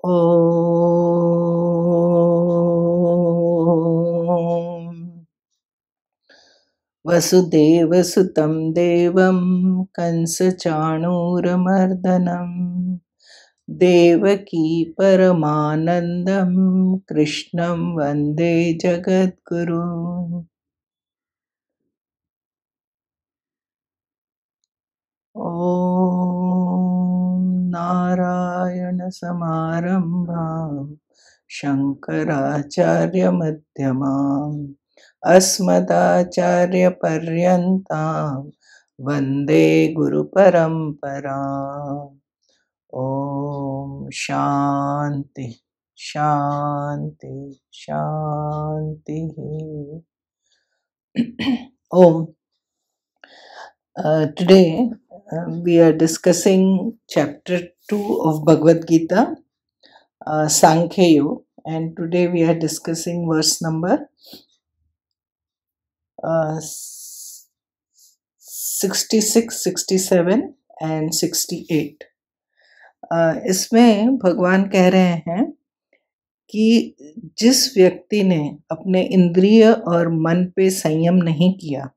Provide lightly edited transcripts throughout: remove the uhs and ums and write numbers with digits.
ॐ वसुदेवसुतं देवं कंसचाणूरमर्दनं देवकी परमानन्दं कृष्णं वन्दे जगद्गुरुम्। ॐ नारायणसमारम्भां शङ्कराचार्यमध्यमाम् अस्मदाचार्यपर्यन्तां वन्दे गुरुपरम्पराम्। ॐ शान्ति शान्ति शान्तिः। ॐ today we are discussing chapter 2 of Bhagavad Gita, Sankhya Yoga, and today we are discussing verse number 66, 67 and 68. इसमें भगवान कह रहे हैं कि जिस व्यक्ति ने अपने इंद्रिय और मन पे संयम नहीं किया,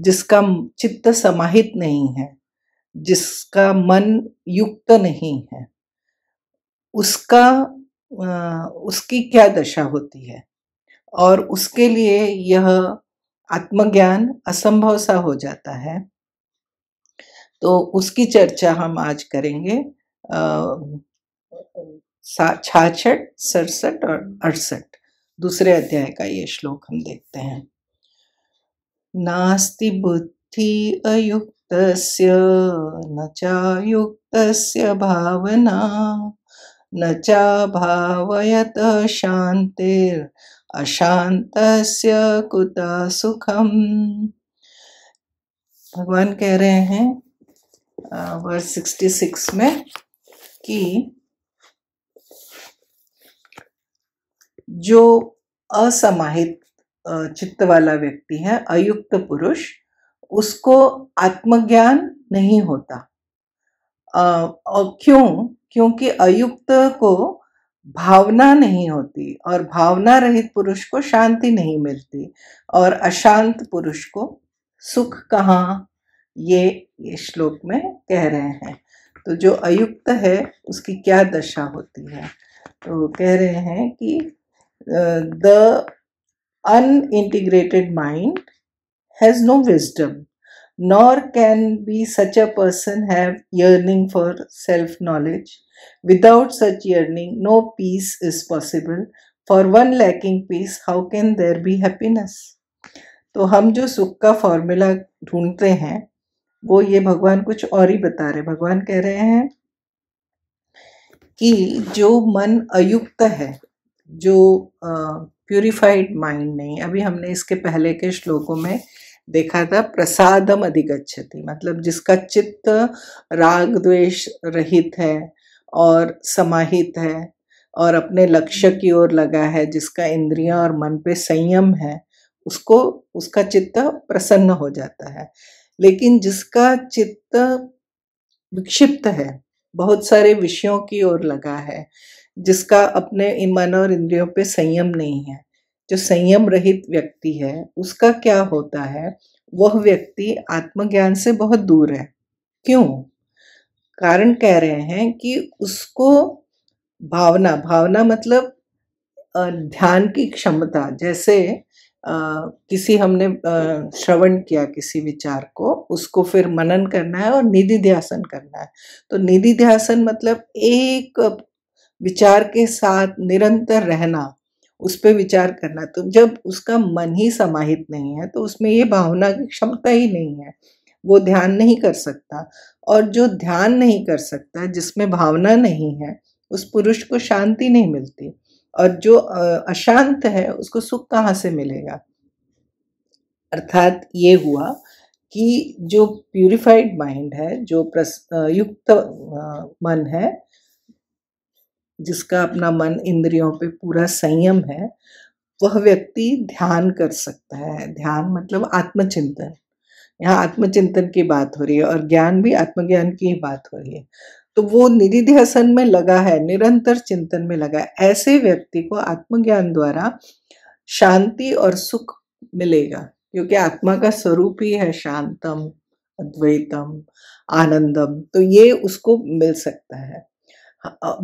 जिसका चित्त समाहित नहीं है, जिसका मन युक्त नहीं है, उसकी क्या दशा होती है और उसके लिए यह आत्मज्ञान असंभव सा हो जाता है। तो उसकी चर्चा हम आज करेंगे। 66, 67 और 68 दूसरे अध्याय का ये श्लोक हम देखते हैं। नास्ति बुद्धि अयुक्तस्य न चायुक्तस्य भावना न चा भावयत शांतिर अशांतस्य कुता सुखम। भगवान कह रहे हैं वर्स 66 में कि जो असमाहित चित्त वाला व्यक्ति है, अयुक्त पुरुष, उसको आत्मज्ञान नहीं होता। और क्योंकि अयुक्त को भावना नहीं होती और भावना रहित पुरुष को शांति नहीं मिलती और अशांत पुरुष को सुख कहाँ, ये श्लोक में कह रहे हैं। तो जो अयुक्त है उसकी क्या दशा होती है? तो कह रहे हैं कि the unintegrated mind has no wisdom, nor can be such a person have yearning for self-knowledge. Without such yearning, no peace is possible. For one lacking peace, how can there be happiness? तो हम जो सुख का formula ढूंढते हैं वो ये भगवान कुछ और ही बता रहे। भगवान कह रहे हैं कि जो मन अयुक्त है, जो प्यूरिफाइड माइंड नहीं, अभी हमने इसके पहले के श्लोकों में देखा था, प्रसादम अधिगच्छति, मतलब जिसका चित्त राग द्वेष रहित है और समाहित है और अपने लक्ष्य की ओर लगा है, जिसका इंद्रियां और मन पे संयम है, उसको उसका चित्त प्रसन्न हो जाता है। लेकिन जिसका चित्त विक्षिप्त है, बहुत सारे विषयों की ओर लगा है, जिसका अपने मन और इंद्रियों पे संयम नहीं है, जो संयम रहित व्यक्ति है, उसका क्या होता है? वह व्यक्ति आत्मज्ञान से बहुत दूर है। क्यों? कारण कह रहे हैं कि उसको भावना मतलब ध्यान की क्षमता, जैसे किसी हमने श्रवण किया किसी विचार को, उसको फिर मनन करना है और निधिध्यासन करना है। तो निधिध्यासन मतलब एक विचार के साथ निरंतर रहना, उस पे विचार करना। तो जब उसका मन ही समाहित नहीं है तो उसमें ये भावना की क्षमता ही नहीं है, वो ध्यान नहीं कर सकता। और जो ध्यान नहीं कर सकता, जिसमें भावना नहीं है, उस पुरुष को शांति नहीं मिलती। और जो अशांत है उसको सुख कहाँ से मिलेगा? अर्थात ये हुआ कि जो प्यूरिफाइड माइंड है, जो युक्त मन है, जिसका अपना मन इंद्रियों पे पूरा संयम है, वह व्यक्ति ध्यान कर सकता है। ध्यान मतलब आत्मचिंतन। यहाँ आत्मचिंतन की बात हो रही है और ज्ञान भी आत्मज्ञान की ही बात हो रही है। तो वो निधिध्यासन में लगा है, निरंतर चिंतन में लगा है, ऐसे व्यक्ति को आत्मज्ञान द्वारा शांति और सुख मिलेगा, क्योंकि आत्मा का स्वरूप ही है शांतम, अद्वैतम, आनंदम। तो ये उसको मिल सकता है।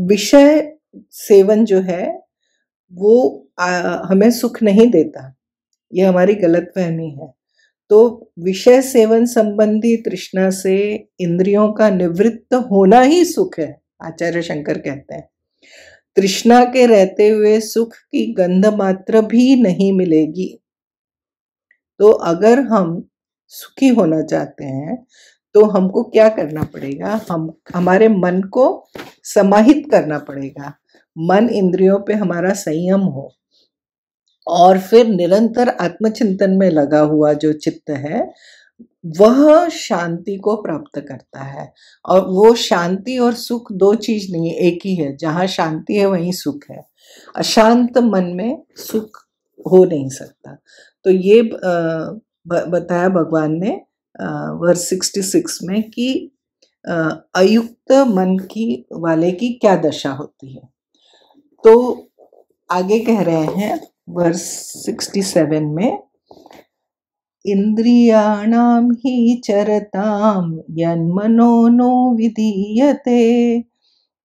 विषय सेवन जो है वो हमें सुख नहीं देता, ये हमारी गलतफहमी है। तो विषय सेवन संबंधी तृष्णा से इंद्रियों का निवृत्त होना ही सुख है, आचार्य शंकर कहते हैं। तृष्णा के रहते हुए सुख की गंध मात्र भी नहीं मिलेगी। तो अगर हम सुखी होना चाहते हैं तो हमको क्या करना पड़ेगा, हमारे मन को समाहित करना पड़ेगा, मन इंद्रियों पे हमारा संयम हो, और फिर निरंतर आत्मचिंतन में लगा हुआ जो चित्त है वह शांति को प्राप्त करता है। और वो शांति और सुख दो चीज नहीं है, एक ही है। जहाँ शांति है वहीं सुख है। अशांत मन में सुख हो नहीं सकता। तो ये बताया भगवान ने वर्स 66 में कि अयुक्त मन की वाले की क्या दशा होती है। तो आगे कह रहे हैं वर्स 67 में, इंद्रियाणाम ही चरताम यन्मनो नो विधीयते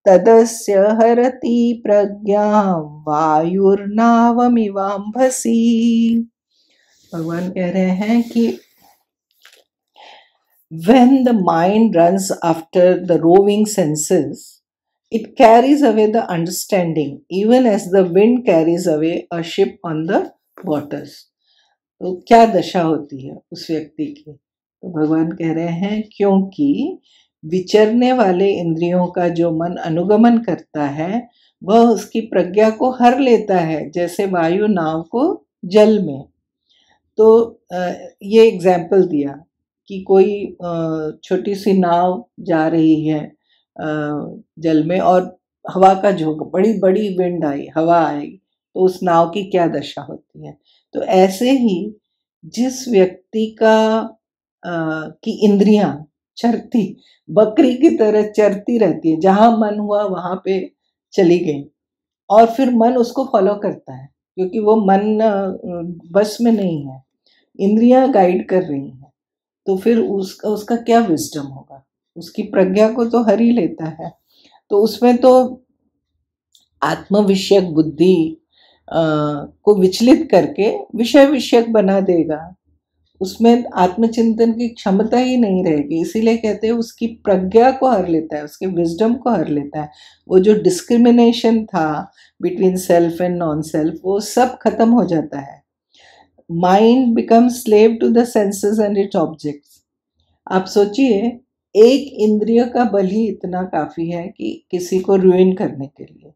तदस्य हरति प्रज्ञाम वायुर्नावमिवाम्भसी। भगवान कह रहे हैं कि when the mind runs after the roving senses, it carries away the understanding, even as the wind carries away a ship on the waters. तो क्या दशा होती है उस व्यक्ति की? तो भगवान कह रहे हैं क्योंकि विचरने वाले इंद्रियों का जो मन अनुगमन करता है वह उसकी प्रज्ञा को हर लेता है, जैसे वायु नाव को जल में। तो ये एग्जाम्पल दिया कि कोई छोटी सी नाव जा रही है जल में, और हवा का झोंका, बड़ी बड़ी विंड आई, हवा आएगी, तो उस नाव की क्या दशा होती है। तो ऐसे ही जिस व्यक्ति की इंद्रियां चरती, बकरी की तरह चरती रहती है, जहां मन हुआ वहां पे चली गई, और फिर मन उसको फॉलो करता है, क्योंकि वो मन बस में नहीं है, इंद्रियां गाइड कर रही हैं, तो फिर उसका क्या विजडम होगा? उसकी प्रज्ञा को तो हर ही लेता है। तो उसमें तो आत्मविषयक बुद्धि को विचलित करके विषय विषयक बना देगा, उसमें आत्मचिंतन की क्षमता ही नहीं रहेगी। इसीलिए कहते हैं उसकी प्रज्ञा को हर लेता है, उसके विजडम को हर लेता है। वो जो डिस्क्रिमिनेशन था between self and non self, वो सब खत्म हो जाता है। Mind becomes slave to the senses and its objects. आप सोचिए, एक इंद्रिय का बल ही इतना काफी है कि किसी को रुइन करने के लिए,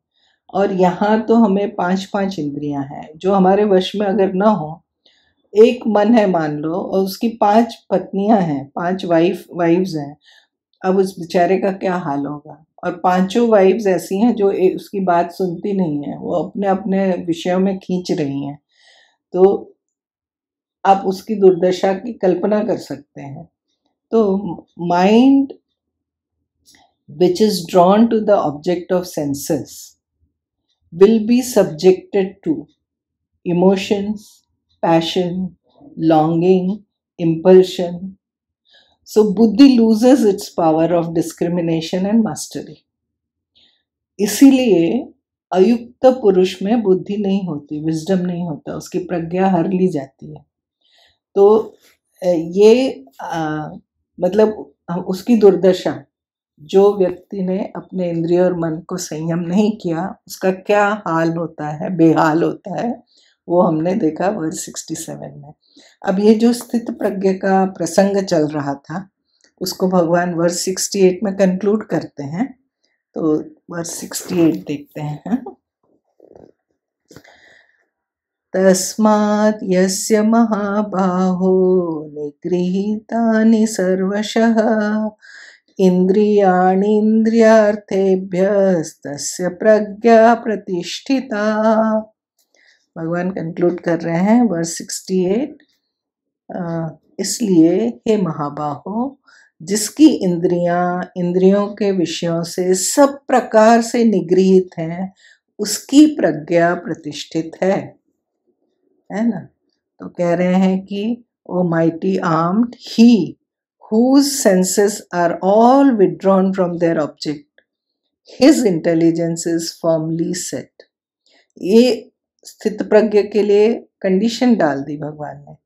और यहाँ तो हमें 5 इंद्रियां हैं जो हमारे वश में अगर ना हो। एक मन है मान लो, और उसकी 5 पत्नियां हैं, 5 वाइफ्स हैं, अब उस बेचारे का क्या हाल होगा। और 5 वाइफ्स ऐसी हैं जो उसकी बात सुनती नहीं है, वो अपने अपने विषयों में खींच रही हैं। तो आप उसकी दुर्दशा की कल्पना कर सकते हैं। तो mind which is drawn to the object of senses will be subjected to emotions, passion, longing, impulsion. So buddhi loses its power of discrimination and mastery. इसीलिए अयुक्त पुरुष में बुद्धि नहीं होती, विजडम नहीं होता, उसकी प्रज्ञा हर ली जाती है। तो ये मतलब उसकी दुर्दशा, जो व्यक्ति ने अपने इंद्रिय और मन को संयम नहीं किया, उसका क्या हाल होता है, बेहाल होता है, वो हमने देखा वर्स 67 में। अब ये जो स्थित प्रज्ञ का प्रसंग चल रहा था उसको भगवान वर्स 68 में कंक्लूड करते हैं। तो वर्स 68 देखते हैं। तस्मात् यस्य महाबाहो निगृहीतानि सर्वशः इंद्रियाणीन्द्रियार्थेभ्यस्तस्य प्रज्ञा प्रतिष्ठिता। भगवान कंक्लूड कर रहे हैं वर्स 68, इसलिए हे महाबाहो, जिसकी इंद्रियों के विषयों से सब प्रकार से निगृहित हैं, उसकी प्रज्ञा प्रतिष्ठित है ना। तो कह रहे हैं कि O mighty armed he whose senses are all withdrawn from their object, his intelligence is firmly set। ये स्थित प्रज्ञ के लिए कंडीशन डाल दी भगवान ने।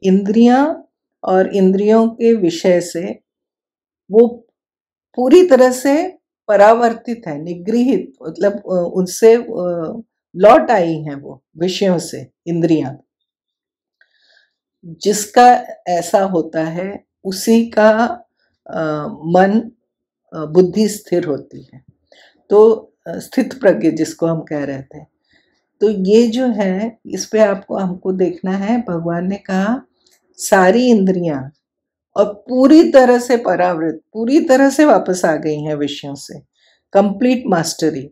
इंद्रियां और इंद्रियों के विषय से वो पूरी तरह से परावर्तित है, निगृहित, मतलब उनसे लौट आई हैं वो विषयों से इंद्रियां। जिसका ऐसा होता है उसी का मन बुद्धि स्थिर होती है। तो स्थित प्रज्ञ जिसको हम कह रहे थे, तो ये जो है इस पे आपको हमको देखना है। भगवान ने कहा सारी इंद्रियां और पूरी तरह से परावृत, पूरी तरह से वापस आ गई हैं विषयों से, कंप्लीट मास्टरी,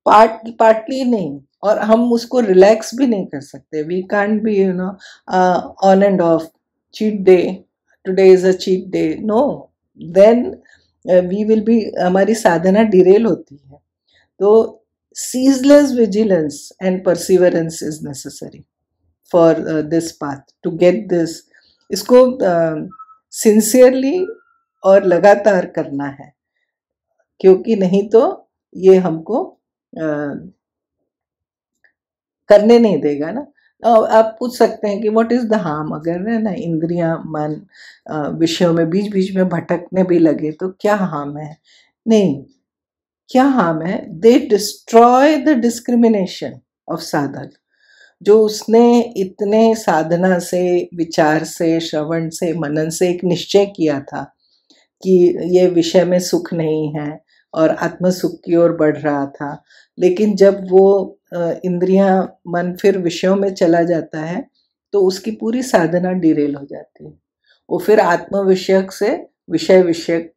पार्टली नहीं। और हम उसको रिलैक्स भी नहीं कर सकते। We can't be on and off, cheat day, today is a cheat day, no, then we will be, हमारी साधना डिरेल होती है। तो ceaseless vigilance and perseverance is necessary for this path to get this। इसको sincerely और लगातार करना है, क्योंकि नहीं तो ये हमको करने नहीं देगा ना। आप पूछ सकते हैं कि व्हाट इज द हार्म, अगर है ना इंद्रियां मन विषयों में बीच बीच में भटकने भी लगे तो क्या हार्म है? नहीं, क्या हार्म है? दे डिस्ट्रॉय द डिस्क्रिमिनेशन ऑफ साधक। जो उसने इतने साधना से, विचार से, श्रवण से, मनन से एक निश्चय किया था कि ये विषय में सुख नहीं है और आत्म सुख की ओर बढ़ रहा था, लेकिन जब वो इंद्रियां मन फिर विषयों में चला जाता है तो उसकी पूरी साधना डिरेल हो जाती है। वो फिर आत्म विषयक से विषय विषयक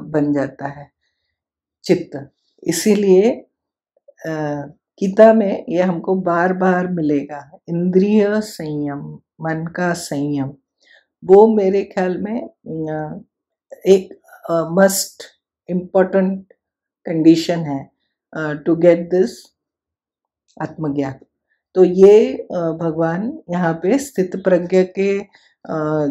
बन जाता है चित्त। इसीलिए गीता में ये हमको बार बार मिलेगा, इंद्रिय संयम, मन का संयम, वो मेरे ख्याल में एक मस्ट इम्पोर्टेंट कंडीशन है टू गेट दिस आत्मज्ञान। तो ये भगवान यहाँ पे स्थित प्रज्ञ के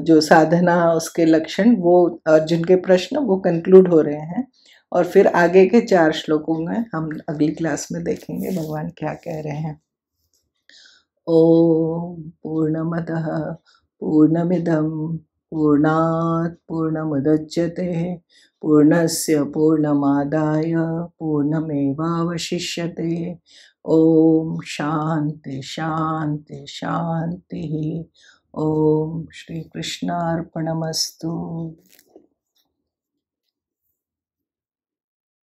जो साधना, उसके लक्षण, वो अर्जुन के प्रश्न वो कंक्लूड हो रहे हैं। और फिर आगे के 4 श्लोकों में हम अगली क्लास में देखेंगे भगवान क्या कह रहे हैं। ओम पूर्णमदः पूर्णमिदं पूर्णात् पूर्णमुदच्यते पूर्णस्य पूर्णमादाय पूर्णमेवावशिष्यते। ओम शांति शांति शांति। ओम श्री कृष्णार्पणमस्तु।